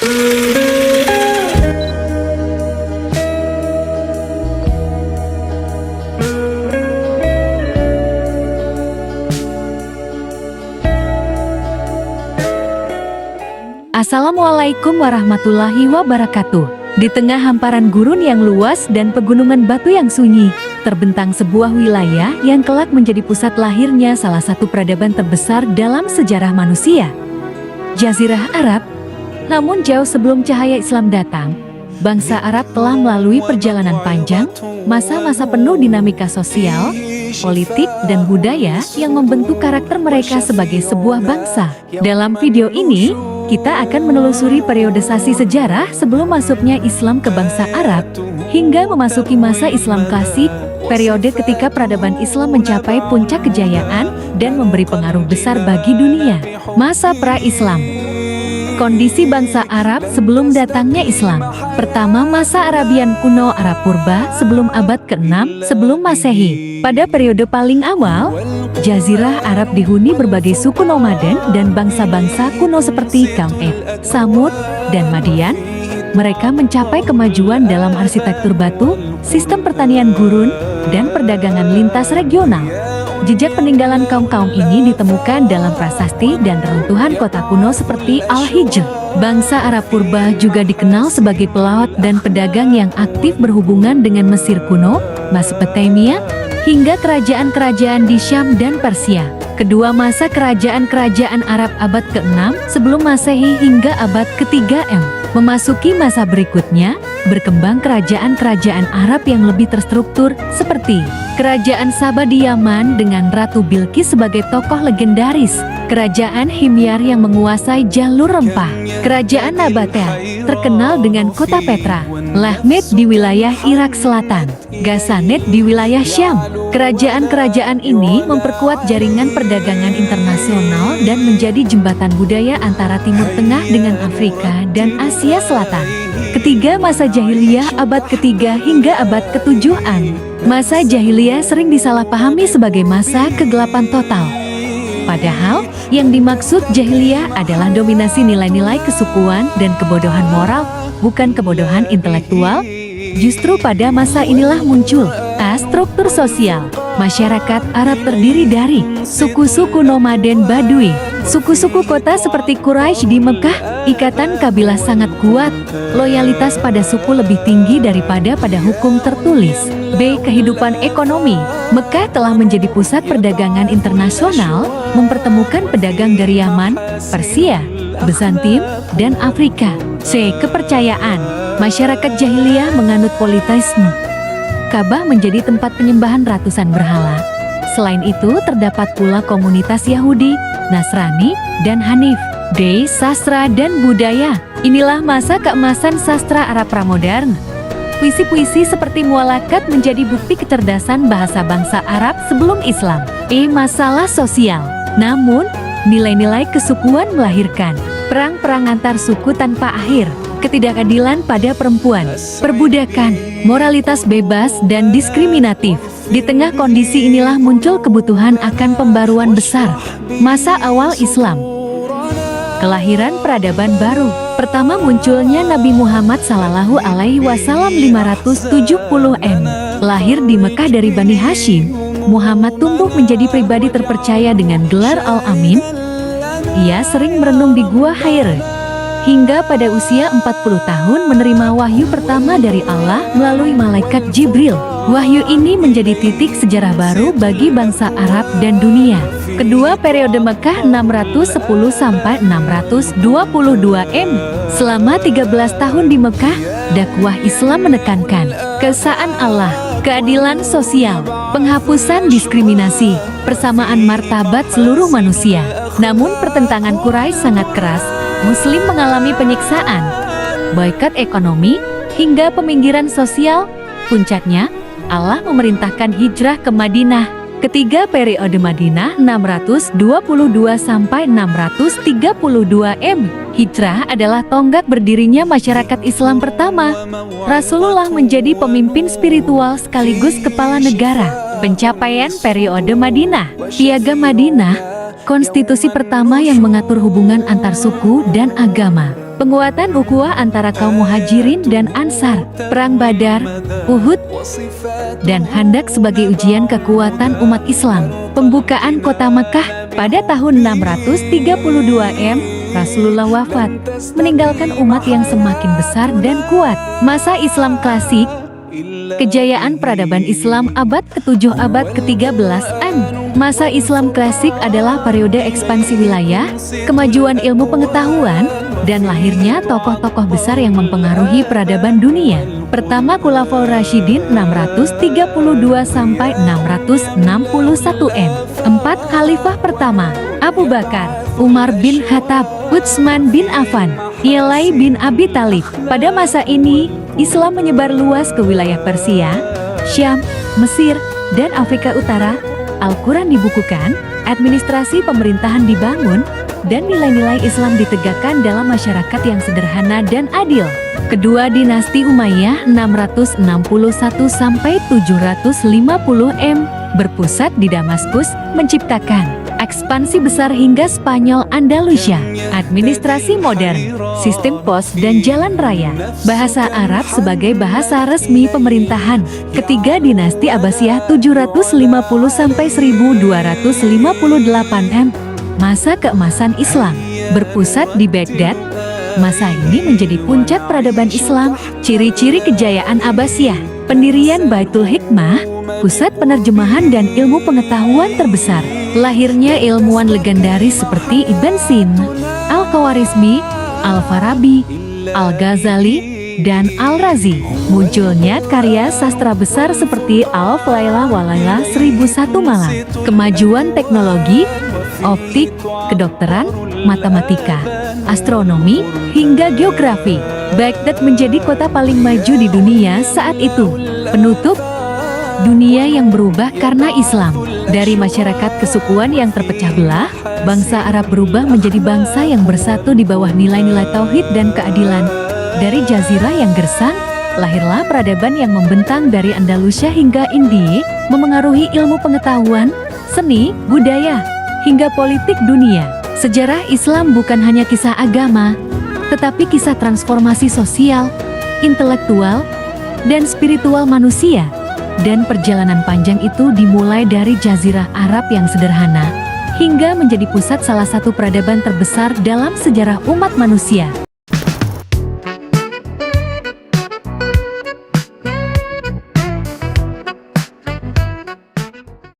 Assalamualaikum warahmatullahi wabarakatuh. Di tengah hamparan gurun yang luas dan pegunungan batu yang sunyi, terbentang sebuah wilayah yang kelak menjadi pusat lahirnya salah satu peradaban terbesar dalam sejarah manusia, Jazirah Arab. Namun jauh sebelum cahaya Islam datang, bangsa Arab telah melalui perjalanan panjang, masa-masa penuh dinamika sosial, politik, dan budaya yang membentuk karakter mereka sebagai sebuah bangsa. Dalam video ini, kita akan menelusuri periodisasi sejarah sebelum masuknya Islam ke bangsa Arab, hingga memasuki masa Islam klasik, periode ketika peradaban Islam mencapai puncak kejayaan dan memberi pengaruh besar bagi dunia. Masa pra-Islam. Kondisi bangsa Arab sebelum datangnya Islam. Pertama, masa Arabian kuno Arab purba sebelum abad ke-6 sebelum Masehi. Pada periode paling awal, Jazirah Arab dihuni berbagai suku nomaden dan bangsa-bangsa kuno seperti kaum Ad, Samud, dan Madian. Mereka mencapai kemajuan dalam arsitektur batu, sistem pertanian gurun, dan perdagangan lintas regional. Jejak peninggalan kaum-kaum ini ditemukan dalam prasasti dan reruntuhan kota kuno seperti Al-Hijr. Bangsa Arab purba juga dikenal sebagai pelaut dan pedagang yang aktif berhubungan dengan Mesir kuno, Mesopotamia, hingga kerajaan-kerajaan di Syam dan Persia. Kedua, masa kerajaan-kerajaan Arab abad ke-6 sebelum Masehi hingga abad ke-3 M. Memasuki masa berikutnya, berkembang kerajaan-kerajaan Arab yang lebih terstruktur seperti Kerajaan Saba di Yaman dengan Ratu Bilqis sebagai tokoh legendaris, Kerajaan Himyar yang menguasai jalur rempah, Kerajaan Nabatel terkenal dengan kota Petra, Lahmed di wilayah Irak Selatan, Ghassanid di wilayah Syam. Kerajaan-kerajaan ini memperkuat jaringan perdagangan internasional dan menjadi jembatan budaya antara Timur Tengah dengan Afrika dan Asia Selatan. Ketiga, masa Jahiliyah abad ke-3 hingga abad ke-7 An. Masa Jahiliyah sering disalahpahami sebagai masa kegelapan total. Padahal, yang dimaksud Jahiliyah adalah dominasi nilai-nilai kesukuan dan kebodohan moral, bukan kebodohan intelektual. Justru pada masa inilah muncul struktur sosial. Masyarakat Arab terdiri dari suku-suku nomaden Badui, suku-suku kota seperti Quraisy di Mekah. Ikatan kabilah sangat kuat, loyalitas pada suku lebih tinggi daripada pada hukum tertulis. B. Kehidupan ekonomi. Mekah telah menjadi pusat perdagangan internasional, mempertemukan pedagang dari Yaman, Persia, Bizantium, dan Afrika. C. Kepercayaan. Masyarakat jahiliyah menganut politeisme. Ka'bah menjadi tempat penyembahan ratusan berhala. Selain itu, terdapat pula komunitas Yahudi, Nasrani, dan Hanif. D. Sastra dan budaya. Inilah masa keemasan sastra Arab pramodern. Puisi-puisi seperti Mu'allaqat menjadi bukti kecerdasan bahasa bangsa Arab sebelum Islam. E. Masalah sosial. Namun, nilai-nilai kesukuan melahirkan perang-perang antar suku tanpa akhir, ketidakadilan pada perempuan, perbudakan, moralitas bebas dan diskriminatif. Di tengah kondisi inilah muncul kebutuhan akan pembaruan besar. Masa awal Islam. Kelahiran peradaban baru. Pertama munculnya Nabi Muhammad Sallallahu Alaihi Wasallam 570 M. Lahir di Mekah dari Bani Hashim, Muhammad tumbuh menjadi pribadi terpercaya dengan gelar Al-Amin. Ia sering merenung di Gua Hira, hingga pada usia 40 tahun menerima wahyu pertama dari Allah melalui malaikat Jibril. Wahyu ini menjadi titik sejarah baru bagi bangsa Arab dan dunia. Kedua, periode Mekah 610 sampai 622 M. Selama 13 tahun di Mekah, dakwah Islam menekankan keesaan Allah, keadilan sosial, penghapusan diskriminasi, persamaan martabat seluruh manusia. Namun pertentangan Quraisy sangat keras. Muslim mengalami penyiksaan, boikot ekonomi, hingga peminggiran sosial. Puncaknya, Allah memerintahkan hijrah ke Madinah. Ketiga, periode Madinah 622 sampai 632 M. Hijrah adalah tonggak berdirinya masyarakat Islam pertama. Rasulullah menjadi pemimpin spiritual sekaligus kepala negara. Pencapaian periode Madinah. Piagam Madinah, konstitusi pertama yang mengatur hubungan antar suku dan agama. Penguatan ukhuwah antara kaum Muhajirin dan Ansar, Perang Badar, Uhud, dan Khandaq sebagai ujian kekuatan umat Islam. Pembukaan kota Mekah pada tahun 632 M, Rasulullah wafat, meninggalkan umat yang semakin besar dan kuat. Masa Islam klasik, kejayaan peradaban Islam abad ke-7 abad ke-13-an. Masa Islam klasik adalah periode ekspansi wilayah, kemajuan ilmu pengetahuan, dan lahirnya tokoh-tokoh besar yang mempengaruhi peradaban dunia. Pertama, Khulafaur Rasyidin 632 sampai 661 M. 4. Khalifah pertama, Abu Bakar, Umar bin Khattab, Utsman bin Affan, Yalai bin Abi Thalib. Pada masa ini, Islam menyebar luas ke wilayah Persia, Syam, Mesir, dan Afrika Utara. Al-Quran dibukukan, administrasi pemerintahan dibangun, dan nilai-nilai Islam ditegakkan dalam masyarakat yang sederhana dan adil. Kedua, dinasti Umayyah 661 sampai 750 M, berpusat di Damaskus, menciptakan ekspansi besar hingga Spanyol Andalusia, administrasi modern, sistem pos dan jalan raya, bahasa Arab sebagai bahasa resmi pemerintahan. Ketiga, dinasti Abbasiyah 750 sampai 1258 M, masa keemasan Islam, berpusat di Baghdad. Masa ini menjadi puncak peradaban Islam. Ciri-ciri kejayaan Abbasiyah: pendirian Baitul Hikmah, pusat penerjemahan dan ilmu pengetahuan terbesar. Lahirnya ilmuwan legendaris seperti Ibn Sina, Al-Khawarizmi, Al-Farabi, Al-Ghazali, dan Al-Razi. Munculnya karya sastra besar seperti Alf Laila Walaila 1001 Malam. Kemajuan teknologi, optik, kedokteran, matematika, astronomi, hingga geografi. Baghdad menjadi kota paling maju di dunia saat itu. Penutup, dunia yang berubah karena Islam. Dari masyarakat kesukuan yang terpecah belah, bangsa Arab berubah menjadi bangsa yang bersatu di bawah nilai-nilai tauhid dan keadilan. Dari jazirah yang gersang, lahirlah peradaban yang membentang dari Andalusia hingga India, memengaruhi ilmu pengetahuan, seni, budaya, hingga politik dunia. Sejarah Islam bukan hanya kisah agama, tetapi kisah transformasi sosial, intelektual, dan spiritual manusia. Dan perjalanan panjang itu dimulai dari Jazirah Arab yang sederhana, hingga menjadi pusat salah satu peradaban terbesar dalam sejarah umat manusia.